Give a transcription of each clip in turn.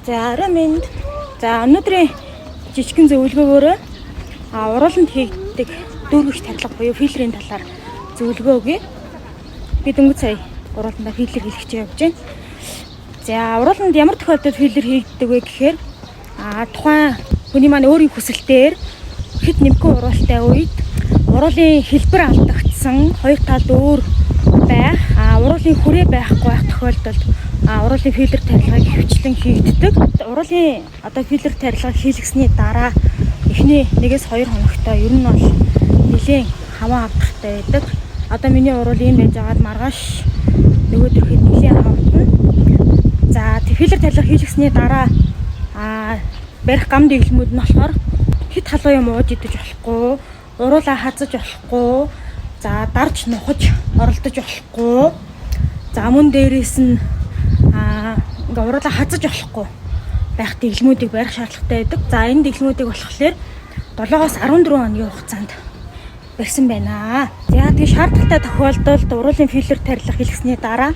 За арай минь. За өнөөдрийн жижигхэн зөвлөгөөгөөрөө урууланд хийгддэг дүүргэх тарилга буюу филлерийн талаар зөвлөгөө өгье. Би дөнгөж сая урууландаа филлер хийлгэж явж байна. За урууланд ямар тохиолдолд филлер хийгддэг вэ гэхээр тухайн хүний маань өөрийн хүсэлтээр хэд нэмхэн уруултай үед уруулын хэлбэр алдагдсан, хоёр талд өөр байх, уруулын хүрээ байхгүй байх тохиолдолд уруулын филлер тарилгыг хөвчлэн хийгддэг. Уруулын филлер тарилга хийлгэсний дараа эхний 1-2 хоногтой ер нь бол нэлийн хаваа авдахтай байдаг. Одоо миний уруул ийм байж байгаад маргааш нөгөөдөрөд нэлийн хавтна. За филлер тарилга хийлгэсний дараа барих гам дэглэмүүд нь болохоор хит халуун юм ууж идэж болохгүй, уруулаа хазаж болохгүй, за дарж нухаж оролдож болохгүй. За мөн дээрээс нь уруулаа хазаж болохгүй байх дэглэмүүдийг барих шаардлагатай байдаг. За энэ дэглэмүүдийг болохоор 7-оос 14 хоногийн хугацаанд барьсан байна. За тэгээ шаардлагатай тохиолдолд уруулын филлер тарилга хийлгэсний дараа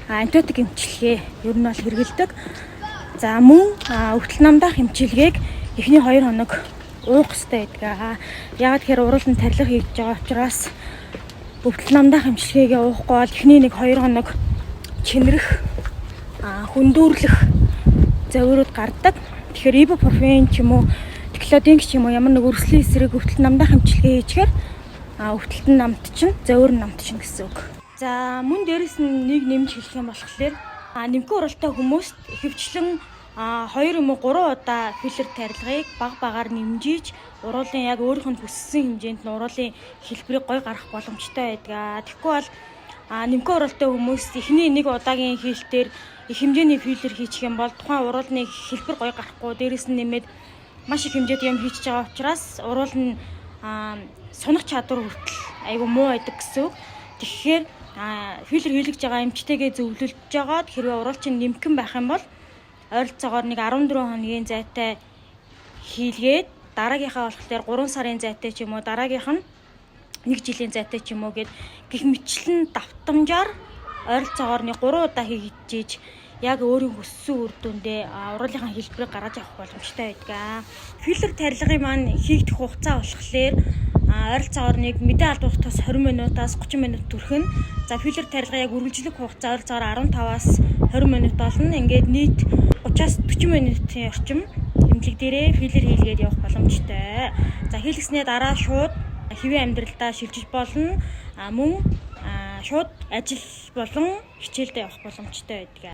антибиотик эмчилгээ ер нь бол хэрэгэлдэг. За мөн өвтөл намдаах эмчилгээг эхний 2 хоног уух хэрэгтэй байдаг. Яагаад тэгэхээр урууланд тарилга хийж байгаа учраас өвтөл намдаах эмчилгээгээ уухгүй бол эхний 1-2 хоног чинрэх, хүндүүрлэх завирууд гардаг. Тэгэхээр ибупрофен ч юм уу, диклодин ч юм уу ямар нэг өрсөлийн эсрэг өвтөл намдаах эмчилгээ хийчихээр өвтөлт нь намтчин, завир нь намтчин гэсэн үг. За мөн дээрэс нь нэг нэмж хэлэх юм болохоор нэмхэн уралтай хүмүүст ихэвчлэн 2 юм уу 3 удаа филлер тарилгыг багаар нэмжиж уруулын яг өөрийнх нь хүссэн хэмжээнд нь уруулын хэлбэрийг гой гаргах боломжтой байдаг. Тэгэхгүй бол нэмхэн уралтай хүмүүс эхний 1 удаагийн хийлтээр их хэмжээний филлер хийчих юм бол тухайн уруулны хэлбэр гой гарахгүй, дээрэс нь нэмээд маш их хэмжээтэй юм хийчихэж байгаа учраас уруул нь сунах чадвар хүртэл айгүй муу байдаг гэсэн үг. Тэгэхээр филлер хийлгэж байгаа эмчтэйгээ зөвлөлж байгаа. Тэгэхээр уруул чинь нэмхэн байх юм бол ойролцоогоор 14 хоногийн зайтай хийлгээд дараагийнхаа болохоор 3 сарын зайтай ч юм уу, дараагийнх нь 1 жилийн зайтай ч юм уу гэд гих мэтлэн давтамжаар ойролцоогоор 3 удаа хийж яг өөрийн хүссэн үр дүндээ уруулынхаа хэлбэрийг гаргаж авах боломжтой байдаг. Филлер тарилгын маань хийгдэх хугацаа болохоор ойролцоогоор мэдээ алдуулахтаас 20 минутаас 30 минут төрхөн. За филлер тарилга яг үргэлжлэх хугацаа ойролцоогоор 15-аас 20 минут болно. Ингээд нийт 30-аас 40 минутын орчим эмнэлэг дээрээ филлер хийлгээд явах боломжтой. За хийлгэснээ дараа шууд хэвийн амьдралдаа шилжиж болно. Мөн шууд ажил болон хичээлдээ явах боломжтой байдаг.